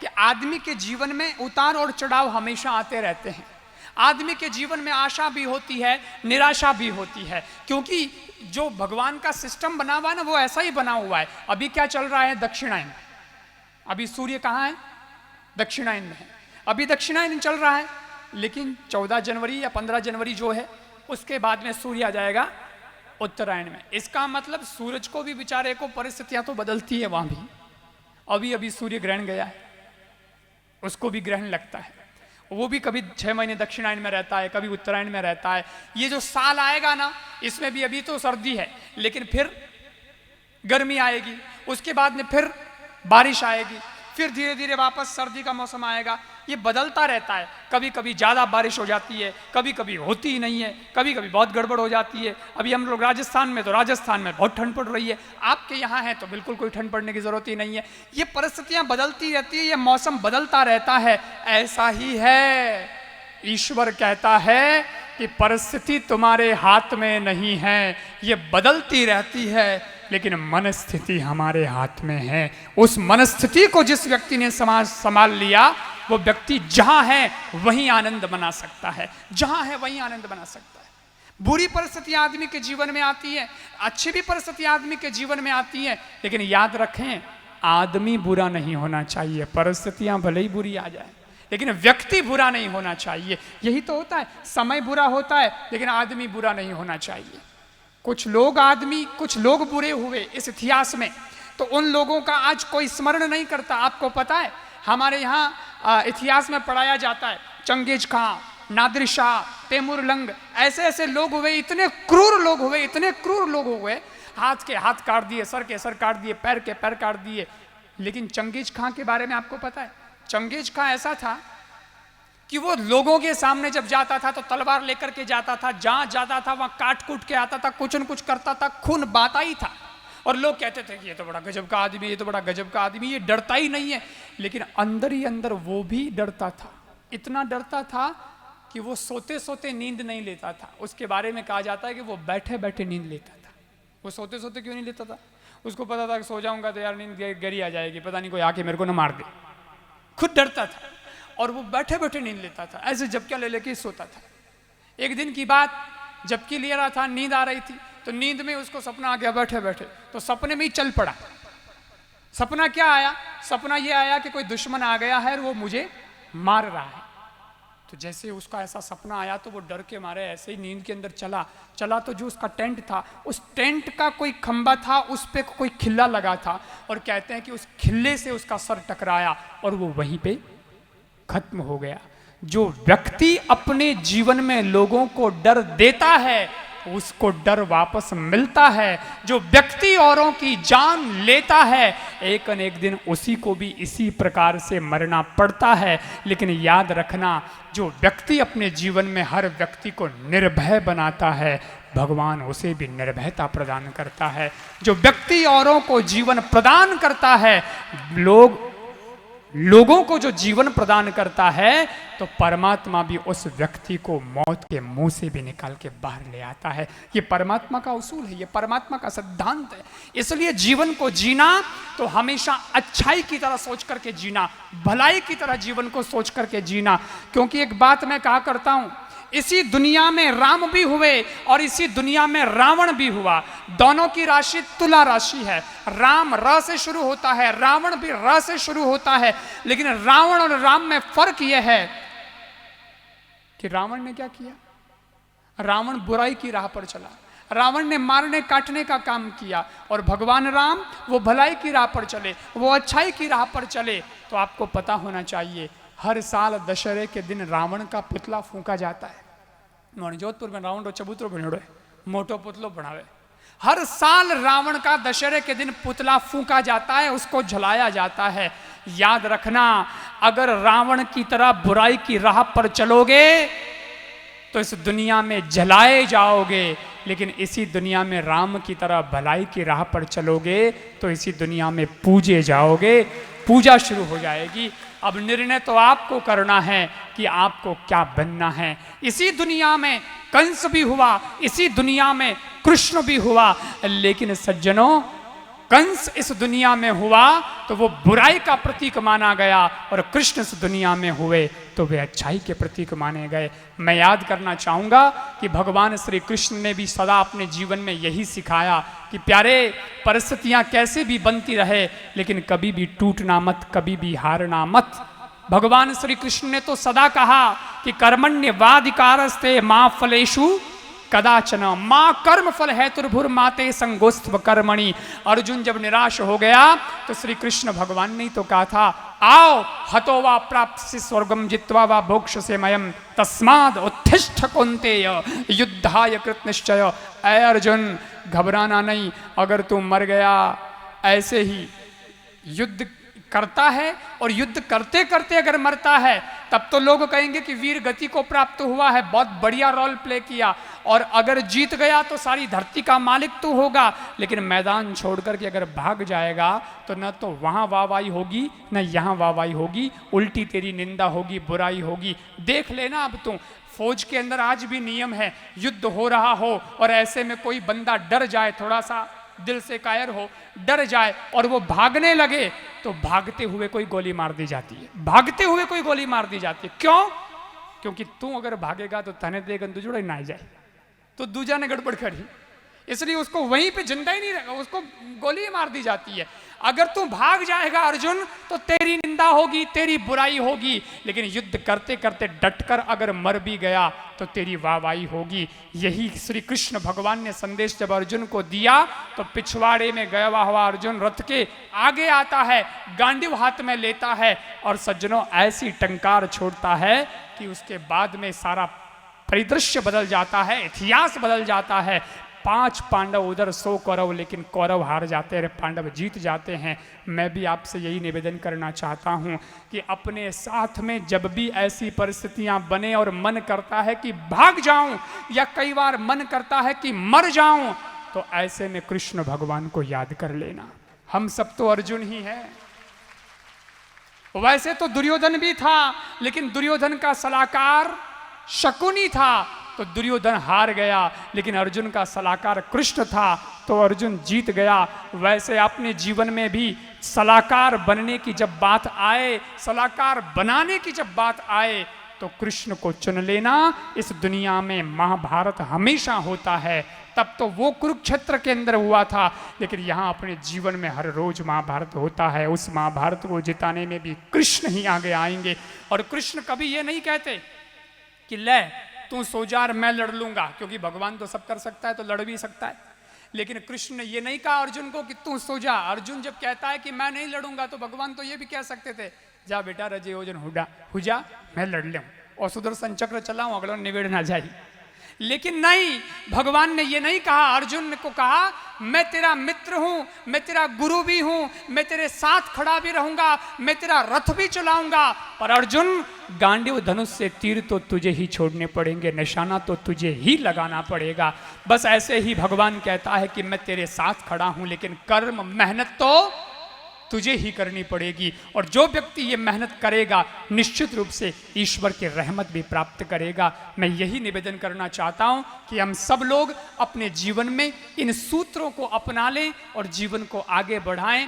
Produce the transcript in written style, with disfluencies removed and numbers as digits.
कि आदमी के जीवन में उतार और चढ़ाव हमेशा आते रहते हैं। आदमी के जीवन में आशा भी होती है, निराशा भी होती है, क्योंकि जो भगवान का सिस्टम बना हुआ है ना, वो ऐसा ही बना हुआ है। अभी क्या चल रहा है? दक्षिणायन। अभी सूर्य कहाँ है? दक्षिणायन में है। अभी दक्षिणायन चल रहा है, लेकिन 14 जनवरी या 15 जनवरी जो है, उसके बाद में सूर्य आ जाएगा उत्तरायण में। इसका मतलब सूरज को भी बेचारे को परिस्थितियां तो बदलती है वहां भी। अभी अभी सूर्य ग्रहण गया है, उसको भी ग्रहण लगता है। वो भी कभी 6 महीने दक्षिणायन में रहता है, कभी उत्तरायण में रहता है। ये जो साल आएगा ना, इसमें भी अभी तो सर्दी है, लेकिन फिर गर्मी आएगी, उसके बाद में फिर बारिश आएगी, फिर धीरे धीरे वापस सर्दी का मौसम आएगा। ये बदलता रहता है। कभी कभी ज़्यादा बारिश हो जाती है, कभी कभी होती ही नहीं है, कभी कभी बहुत गड़बड़ हो जाती है। अभी हम लोग राजस्थान में, तो राजस्थान में बहुत ठंड पड़ रही है। आपके यहाँ है तो बिल्कुल कोई ठंड पड़ने की ज़रूरत ही नहीं है। ये परिस्थितियाँ बदलती रहती है, ये मौसम बदलता रहता है। ऐसा ही है, ईश्वर कहता है कि परिस्थिति तुम्हारे हाथ में नहीं है, ये बदलती रहती है, लेकिन मनस्थिति हमारे हाथ में है। उस मनस्थिति को जिस व्यक्ति ने संभाल लिया, वो व्यक्ति जहां है वहीं आनंद बना सकता है, जहां है वहीं आनंद बना सकता है। बुरी परिस्थिति आदमी के जीवन में आती है, अच्छी भी परिस्थिति आदमी के जीवन में आती है, लेकिन याद रखें, आदमी बुरा नहीं होना चाहिए। परिस्थितियां भले ही बुरी आ जाए, लेकिन व्यक्ति बुरा नहीं होना चाहिए। यही तो होता है, समय बुरा होता है, लेकिन आदमी बुरा नहीं होना चाहिए। कुछ लोग बुरे हुए इस इतिहास में, तो उन लोगों का आज कोई स्मरण नहीं करता। आपको पता है, हमारे यहाँ इतिहास में पढ़ाया जाता है, चंगेज खां, नादिर शाह, तैमूर लंग, ऐसे ऐसे लोग हुए, इतने क्रूर लोग हुए, हाथ के हाथ काट दिए, सर के सर काट दिए, पैर के पैर काट दिए। लेकिन चंगेज खां के बारे में आपको पता है, चंगेज खां ऐसा था कि वो लोगों के सामने जब जाता था तो तलवार लेकर के जाता था, जहां जाता था वहां काट कूट के आता था, कुछ न कुछ करता था, खून बहाता ही था। और लोग कहते थे कि ये तो बड़ा गजब का आदमी, ये तो बड़ा गजब का आदमी, ये डरता ही नहीं है। लेकिन अंदर ही अंदर वो भी डरता था। इतना डरता था कि वो सोते सोते नींद नहीं लेता था। उसके बारे में कहा जाता है कि वो बैठे बैठे नींद लेता था। वो सोते सोते क्यों नहीं लेता था? उसको पता था कि सो जाऊंगा तो यार नींद गहरी आ जाएगी, पता नहीं कोई आके मेरे को ना मार दे। खुद डरता था और वो बैठे बैठे नींद लेता था, ऐसे झपकियां ले लेके सोता था। एक दिन की बात, झपकी ले रहा था, नींद आ रही थी, तो नींद में उसको सपना आ गया बैठे बैठे, तो सपने में ही चल पड़ा। सपना क्या आया? सपना ये आया कि कोई दुश्मन आ गया है और वो मुझे मार रहा है। तो जैसे उसका ऐसा सपना आया तो वो डर के मारे ऐसे ही नींद के अंदर चला तो जो उसका टेंट था, उस टेंट का कोई खंबा था, उस पे कोई खिल्ला लगा था, और कहते हैं कि उस खिल्ले से उसका सर टकराया और वो वहीं पे खत्म हो गया। जो व्यक्ति अपने जीवन में लोगों को डर देता है, उसको डर वापस मिलता है। जो व्यक्ति औरों की जान लेता है, एक न एक दिन उसी को भी इसी प्रकार से मरना पड़ता है। लेकिन याद रखना, जो व्यक्ति अपने जीवन में हर व्यक्ति को निर्भय बनाता है, भगवान उसे भी निर्भयता प्रदान करता है। जो व्यक्ति औरों को जीवन प्रदान करता है, लोगों को जो जीवन प्रदान करता है, तो परमात्मा भी उस व्यक्ति को मौत के मुंह से भी निकाल के बाहर ले आता है। ये परमात्मा का उसूल है, ये परमात्मा का सिद्धांत है। इसलिए जीवन को जीना तो हमेशा अच्छाई की तरह सोच करके जीना, भलाई की तरह जीवन को सोच करके जीना। क्योंकि एक बात मैं कहा करता हूं, इसी दुनिया में राम भी हुए और इसी दुनिया में रावण भी हुआ। दोनों की राशि तुला राशि है। राम र से शुरू होता है, रावण भी र से शुरू होता है। लेकिन रावण और राम में फर्क यह है कि रावण ने क्या किया? रावण बुराई की राह पर चला, रावण ने मारने काटने का काम किया, और भगवान राम वो भलाई की राह पर चले, वो अच्छाई की राह पर चले। तो आपको पता होना चाहिए, हर साल दशहरे के दिन रावण का पुतला फूंका जाता है। जोधपुर में रावण रो चबूतरो बनो मोटो पुतलो बनावे। हर साल रावण का दशहरे के दिन पुतला फूंका जाता है, उसको जलाया जाता है। याद रखना, अगर रावण की तरह बुराई की राह पर चलोगे तो इस दुनिया में जलाए जाओगे, लेकिन इसी दुनिया में राम की तरह भलाई की राह पर चलोगे तो इसी दुनिया में पूजे जाओगे, पूजा शुरू हो जाएगी। अब निर्णय तो आपको करना है कि आपको क्या बनना है। इसी दुनिया में कंस भी हुआ, इसी दुनिया में कृष्ण भी हुआ, लेकिन सज्जनों, कंस इस दुनिया में हुआ तो वो बुराई का प्रतीक माना गया, और कृष्ण इस दुनिया में हुए तो वे अच्छाई के प्रतीक माने गए। मैं याद करना चाहूँगा कि भगवान श्री कृष्ण ने भी सदा अपने जीवन में यही सिखाया कि प्यारे, परिस्थितियाँ कैसे भी बनती रहे लेकिन कभी भी टूटना मत, कभी भी हारना मत। भगवान श्री कृष्ण ने तो सदा कहा कि कर्मण्यवाधिकारस्ते माँ फलेषु कदाचन, माँ कर्म फल है तुर्भुर माते संगोस्त्व कर्मणि। अर्जुन जब निराश हो गया तो श्री कृष्ण भगवान ने तो कहा था, आओ हतो वा प्राप्स्यसि स्वर्गम जित्वा वा भोक्ष्यसे मयम् तस्माद् उत्तिष्ठ कौन्तेय युद्धाय कृत निश्चय। ऐ अर्जुन, घबराना नहीं, अगर तू मर गया ऐसे ही युद्ध करता है और युद्ध करते करते अगर मरता है तब तो लोग कहेंगे कि वीर गति को प्राप्त हुआ है, बहुत बढ़िया रोल प्ले किया, और अगर जीत गया तो सारी धरती का मालिक तो होगा। लेकिन मैदान छोड़कर के अगर भाग जाएगा तो न तो वहाँ वाहवाही होगी न यहाँ वाहवाही होगी, उल्टी तेरी निंदा होगी, बुराई होगी। देख लेना अब तू, फौज के अंदर आज भी नियम है, युद्ध हो रहा हो और ऐसे में कोई बंदा डर जाए, थोड़ा सा दिल से कायर हो, डर जाए और वो भागने लगे तो भागते हुए कोई गोली मार दी जाती है, भागते हुए कोई गोली मार दी जाती है। क्यों? क्योंकि तू अगर भागेगा तो तने दे गंदू जुड़े ना जाए, तो दूजा ने गड़बड़ करी, इसलिए उसको वहीं पे जिंदा ही नहीं रहेगा, उसको गोली मार दी जाती है। अगर तू भाग जाएगा अर्जुन तो तेरी निंदा होगी, तेरी बुराई होगी, लेकिन युद्ध करते करते डटकर अगर मर भी गया तो तेरी वाहवाही होगी। यही श्री कृष्ण भगवान ने संदेश जब अर्जुन को दिया तो पिछवाड़े में गया हुआ अर्जुन रथ के आगे आता है, गांडीव हाथ में लेता है और सज्जनों ऐसी टंकार छोड़ता है कि उसके बाद में सारा परिदृश्य बदल जाता है, इतिहास बदल जाता है। 5 पांडव उधर 100 कौरव, लेकिन कौरव हार जाते हैं, पांडव जीत जाते हैं। मैं भी आपसे यही निवेदन करना चाहता हूँ कि अपने साथ में जब भी ऐसी परिस्थितियाँ बने और मन करता है कि भाग जाऊं या कई बार मन करता है कि मर जाऊं, तो ऐसे में कृष्ण भगवान को याद कर लेना। हम सब तो अर्जुन ही हैं। वैसे तो दुर्योधन भी था, लेकिन दुर्योधन का सलाहकार शकुनी था तो दुर्योधन हार गया, लेकिन अर्जुन का सलाहकार कृष्ण था तो अर्जुन जीत गया। वैसे अपने जीवन में भी सलाहकार बनने की जब बात आए, सलाहकार बनाने की जब बात आए तो कृष्ण को चुन लेना। इस दुनिया में महाभारत हमेशा होता है, तब तो वो कुरुक्षेत्र के अंदर हुआ था, लेकिन यहाँ अपने जीवन में हर रोज महाभारत होता है। उस महाभारत को जिताने में भी कृष्ण ही आगे आएंगे। और कृष्ण कभी ये नहीं कहते कि ले तू सो जा मैं लड़ लूंगा, क्योंकि भगवान तो सब कर सकता है तो लड़ भी सकता है। लेकिन कृष्ण ने ये नहीं कहा अर्जुन को कि तू सो जा। अर्जुन जब कहता है कि मैं नहीं लड़ूंगा तो भगवान तो ये भी कह सकते थे, जा बेटा रजे ओजन हुजा मैं लड़ लूं और सुदर्शन चक्र चलाऊं, अगला निवेड़ ना जाए। लेकिन नहीं, भगवान ने ये नहीं कहा। अर्जुन को कहा मैं तेरा मित्र हूं, मैं तेरा गुरु भी हूं, मैं तेरे साथ खड़ा भी रहूंगा, मैं तेरा रथ भी चलाऊंगा। पर अर्जुन, गांडीव धनुष से तीर तो तुझे ही छोड़ने पड़ेंगे, निशाना तो तुझे ही लगाना पड़ेगा। बस ऐसे ही भगवान कहता है कि मैं तेरे साथ खड़ा हूं, लेकिन कर्म मेहनत तो तुझे ही करनी पड़ेगी। और जो व्यक्ति ये मेहनत करेगा निश्चित रूप से ईश्वर की रहमत भी प्राप्त करेगा। मैं यही निवेदन करना चाहता हूँ कि हम सब लोग अपने जीवन में इन सूत्रों को अपना लें और जीवन को आगे बढ़ाएं।